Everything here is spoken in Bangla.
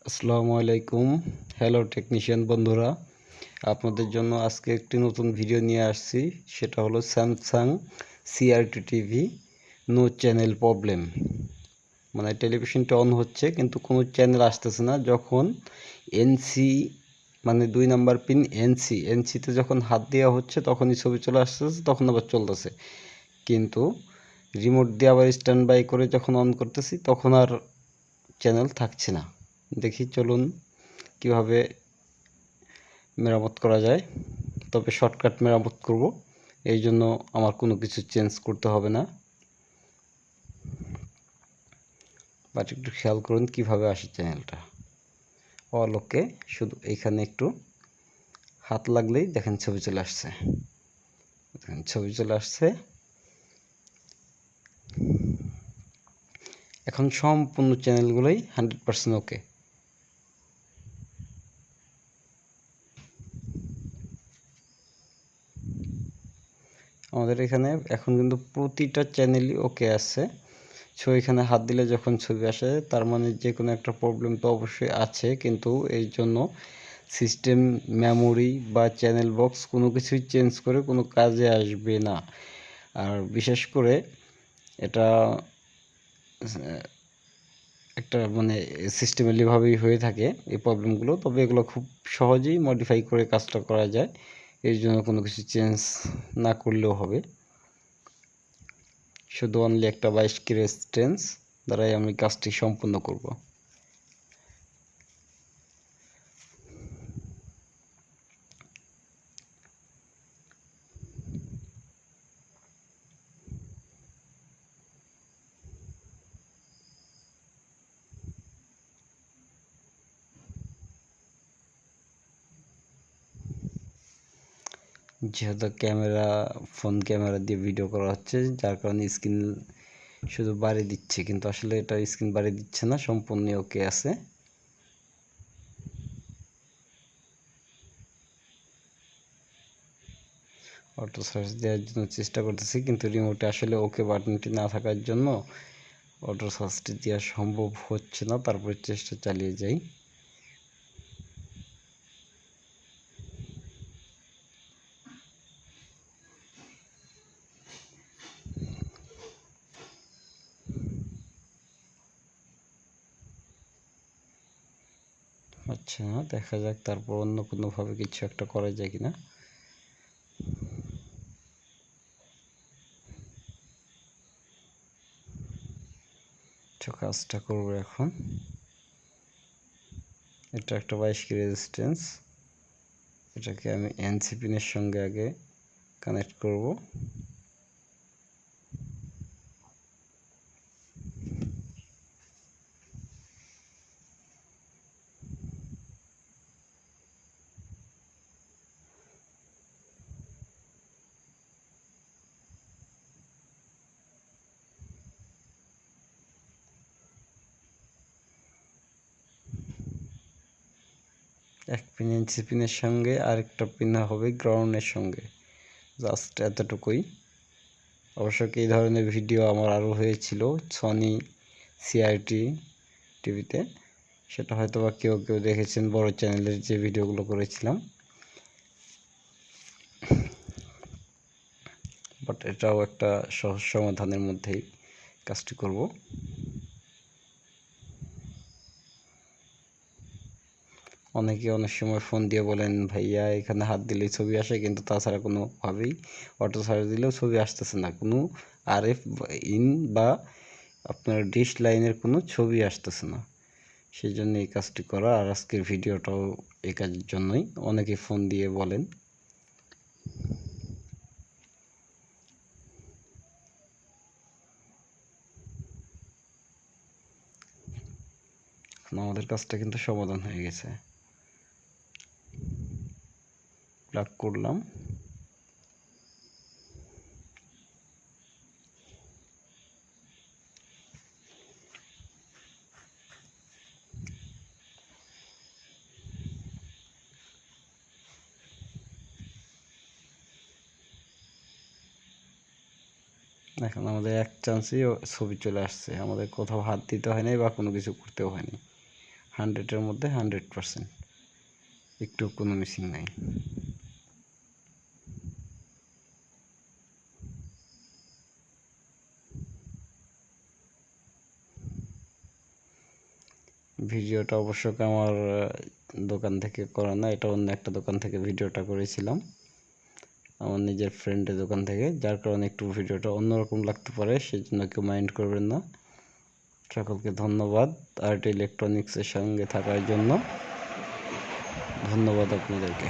আসসালামু আলাইকুম। হ্যালো টেকনিশিয়ান বন্ধুরা, আপনাদের জন্য আজকে একটি নতুন ভিডিও নিয়ে আসছি। সেটা হলো Samsung CRT TV no channel problem. মানে টেলিভিশনটা অন হচ্ছে কিন্তু কোনো চ্যানেল আসতেছে না। যখন এনসি মানে 2 নাম্বার পিন এনসিতে যখন হাত দেওয়া হচ্ছে তখনই ছবি চলে আসতেছে, তখন আবার চলতেছে। কিন্তু রিমোট দিয়ে আবার স্ট্যান্ড বাই করে যখন অন করতেছি তখন আর চ্যানেল থাকছে না। দেখি চলুন কিভাবে মেরামত করা যায়। তবে শর্টকাট মেরামত করব, এই জন্য আমার কোনো কিছু চেঞ্জ করতে হবে না। বাট একটু খেয়াল করুন কিভাবে আসে চ্যানেলটা। অল ওকে, শুধু এইখানে একটু হাত লাগলেই দেখেন ছবি চলে আসছে। দেখেন ছবি চলে আসছে। এখন সম্পূর্ণ চ্যানেলগুলোই 100% ওকে। আমাদের এখানে এখন কিন্তু প্রতিটা চ্যানেলই ওকে আছে। সো এখানে হাত দিলে যখন ছবি আসে তার মানে যে কোনো একটা প্রবলেম তো অবশ্যই আছে, কিন্তু এই জন্য সিস্টেম, মেমোরি বা চ্যানেল বক্স কোনো কিছুই চেঞ্জ করে কোনো কাজে আসবে না। আর বিশেষ করে এটা একটা মানে সিস্টেমেলিভাবেই হয়ে থাকে এই প্রবলেমগুলো। তবে এগুলো খুব সহজেই মডিফাই করে কাজটা করা যায়, এর জন্য কোনো কিছু চেঞ্জ না করলেও হবে। শুধু অনলি একটা 22 রেজিস্ট্যান্স দ্বারাই আমি কাজটি সম্পূর্ণ করব। যেহেতু ফোন ক্যামেরা দিয়ে ভিডিও করা হচ্ছে, যার কারণে স্ক্রিন শুধু বাড়ি দিচ্ছে, কিন্তু আসলে এটা স্ক্রিন বাড়ি দিচ্ছে না, সম্পূর্ণ ওকে আছে। অটো সার্চ দেওয়ার জন্য চেষ্টা করতেছি, কিন্তু রিমোটে আসলে ওকে বাটনটি না থাকার জন্য অটো সার্চটি দেওয়া সম্ভব হচ্ছে না। তারপরে চেষ্টা চালিয়ে যাই। আচ্ছা, দেখা যাক তারপর অন্য কোনোভাবে কিছু একটা করা যায় কিনা। কাজটা করবো এখন। এটা একটা 22 রেজিস্ট্যান্স, এটাকে আমি এনসি পিনের সঙ্গে আগে কানেক্ট করব। এক পিন এনসি পিনের সঙ্গে আরেকটা পিন হবে গ্রাউন্ডের সঙ্গে, জাস্ট এতটুকুই। অবশ্য এই ধরনের ভিডিও আমার আরও হয়েছিল সনি সিআরটি টিভিতে, সেটা হয়তো বা কেউ কেউ দেখেছেন বড় চ্যানেলের যে ভিডিওগুলো করেছিলাম। বাট এটাও একটা সহজ সমাধানের মধ্যেই কাজটি করব। অনেকে অনেক সময় ফোন দিয়ে বলেন, ভাইয়া এখানে হাত দিলেই ছবি আসে, কিন্তু তাছাড়া কোনোভাবেই অটো সার্চ দিলেও ছবি আসতেছে না, কোনো আরএফ ইন বা আপনার ডিশ লাইনের কোনো ছবি আসতেছে না। সেই জন্য এই কাজটি করা, আর আজকের ভিডিওটাও এই কাজের জন্যই। অনেকে ফোন দিয়ে বলেন। আমাদের কাজটা কিন্তু সমাধান হয়ে গেছে। প্লাগ করলাম। এখন আমাদের এক চান্সেই ছবি চলে আসছে, আমাদের কোথাও হাত দিতে হয় নাই বা কোনো কিছু করতেও হয়নি। 100-এর মধ্যে 100%, একটু কোনো মিসিং নাই। ভিডিওটা অবশ্য আমার দোকান থেকে করা না, এটা অন্য একটা দোকান থেকে ভিডিওটা করেছিলাম, আমার নিজের ফ্রেন্ডের দোকান থেকে, যার কারণে একটু ভিডিওটা অন্যরকম লাগতে পারে, সেই জন্য কেউ মাইন্ড করবেন না। সকলকে ধন্যবাদ আর্ট ইলেকট্রনিক্সের সঙ্গে থাকার জন্য, ধন্যবাদ আপনাদেরকে।